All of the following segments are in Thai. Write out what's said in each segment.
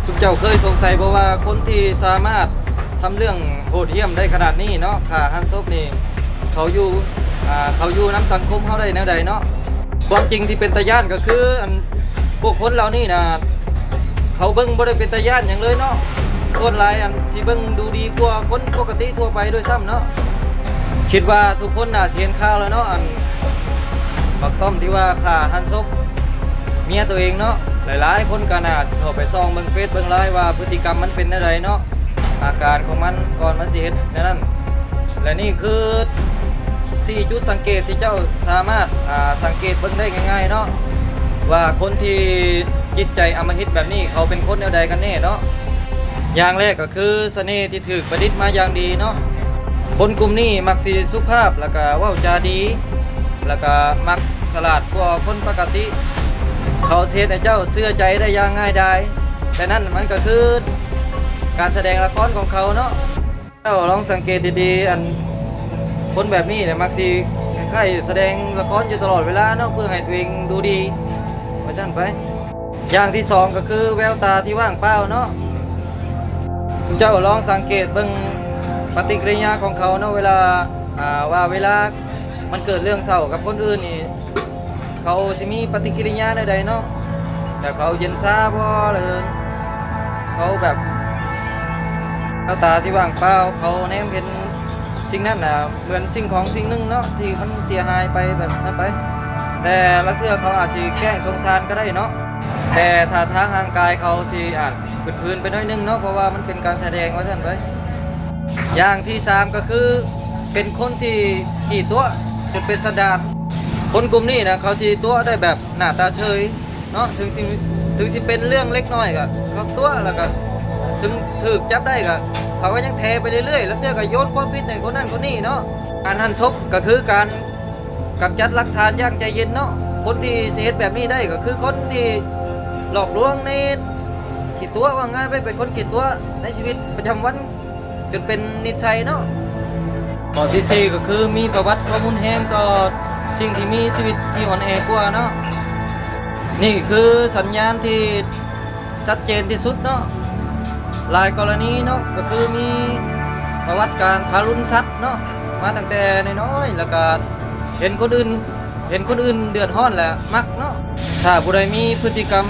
สุเจ้าเคยสงสัยบ่ว่าคนที่สามารถทำเรื่องโหดเหี้ยมได้ขนาดนี้เนาะฆ่าหันศพนี่เขาอยู่น้ำสังคมเขาได้แนวใดเนาะความจริงที่เป็นตาย่านก็คือพวกคนเหล่านี้นะเขาเบิ่งบ่ได้เป็นตาย่านหยังเลยเนาะคนหลายสิเบิ่งดูดีกว่าคนปกติทั่วไปด้วยซ้ำเนาะคิดว่าทุกคนน่าสิเห็นข่าวแล้วเนาะบักต้อมที่ว่าฆ่าหันศพเมียตัวเองเนาะหลายๆคนก็น่าสิเข้าไปส่องเบิ่งเฟซเบิ่งไลน์ว่าพฤติกรรมมันเป็นแนวใดเนาะอาการของมันก่อนมันสิเฮ็ดแนวนั้นและนี่คือ4จุดสังเกตที่เจ้าสามารถสังเกตเบิ่งได้ง่ายๆเนาะว่าคนที่จิตใจอำมหิตแบบนี้เขาเป็นคนแนวใดกันแน่เนาะอย่างแรกก็คือเสน่ห์ที่ถูกประดิษฐ์มาอย่างดีเนาะคนกลุ่มนี้มักสิสุภาพแล้วก็เว้าจาดีแล้วก็มักฉลาดกว่าคนปกติเขาเฮ็ดให้เจ้าเชื่อใจได้อย่างง่ายดายแต่นั่นมันก็คือการแสดงละครของเขาเนาะเจ้าลองสังเกตดีๆคนแบบนี้เนี่ยมักสิคล้ายๆแสดงละครอยู่ตลอดเวลาเนาะเพื่อให้ตัวเองดูดีว่าซั่นไปอย่างที่2ก็คือแววตาที่ว่างเปล่าเนาะเจ้าลองสังเกตเบิ่งปฏิกิริยาของเขาเนาะเวลาเวลามันเกิดเรื่องเศร้ากับคนอื่นนี่เขาสิมีปฏิกิริยาใดๆเนาะแต่เขาเย็นซาบ่เลยเขาแบบแววตาที่ว่างเปล่าเขาแนมเห็นสิ่งนั้นน่ะเหมือนสิ่งของสิ่งหนึงเนาะที่มันเสียหายไปแบบนั้นไปแต่ละเทื่อเขาอาจสิแกล้งสงสารก็ได้เนาะแต่ท่าทางร่างกายเขาสิพื้นๆไปหน่อยนึงเนาะเพราะว่ามันเป็นการแสดงว่าซั่นไปอย่างที่3ก็คือเป็นคนที่ขี้ตัวจนเป็นสันดานคนกลุ่มนี้นะเขาสิตัวได้แบบหน้าตาเฉยเนาะถึงสิเป็นเรื่องเล็กน้อยก็เขาตัวแล้วก็ถึงถูกจับได้ก็เขาก็ยังแทไปเรื่อยๆแล้วเทื่อก็โยนความผิดให้คนนั้นคนนี้เนาะการหั่นศพก็คือการกำจัดหลักฐานอย่างใจเย็นเนาะคนที่สิเฮ็ดแบบนี้ได้ก็คือคนที่หลอกลวงในขี้ตัวว่าง่ายไปเป็นคนขี้ตัวในชีวิตประจำวันจนเป็นนิสัยเนาะข้อที่4ก็คือมีประวัติข้อมูลแห้งต่อสิ่งที่มีชีวิตที่อ่อนแอกว่าเนาะนี่คือสัญญาณที่ชัดเจนที่สุดเนาะหลายกรณีเนาะก็คือมีประวัติการทารุณสัตว์เนาะมาตั้งแต่น้อยๆแล้วก็เห็นคนอื่นเดือดร้อนแหละมักเนาะถ้าผู้ใดมีพฤติกรรม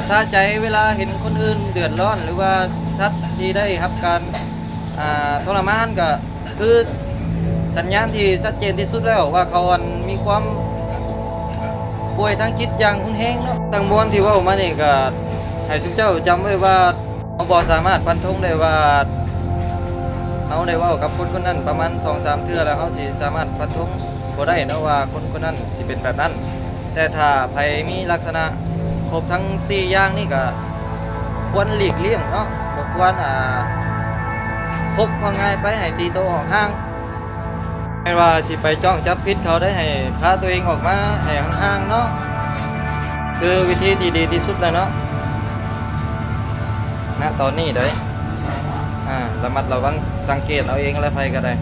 สะใจเวลาเห็นคนอื่นเดือดร้อนหรือว่าสัตว์ที่ได้รับการทรมานก็คือสัญญาณที่ชัดเจนที่สุดแล้วว่าเขามีความป่วยทางจิตอย่างรุนแรงเนาะทั้งมวลที่เว้ามานี่ก็ให้ทุกเจ้าจำไว้ว่าเราบ่สามารถฟันธงได้ว่าเราได้เว้ากับคนคนนั้นประมาณ 2-3 เทื่อแล้วเขาสิสามารถฟันธงบ่ได้เนาะว่าคนคนนั้นสิเป็นแบบนั้นแต่ถ้าไผมีลักษณะครบทั้ง4อย่างนี่ก็ควรหลีกเลี่ยงเนาะบ่ควรคบว่าง่ายไปให้ตีโตวออกห่างไม่ว่าสิไปจ้องจับผิดเขาได้ให้พาตัวเองออกมาให้ห่างๆเนาะคือวิธีที่ดีที่สุดแล้วเนาะณตอนนี้เด้อระมัดระวังสังเกตเอาเองแล้วไปก็ได้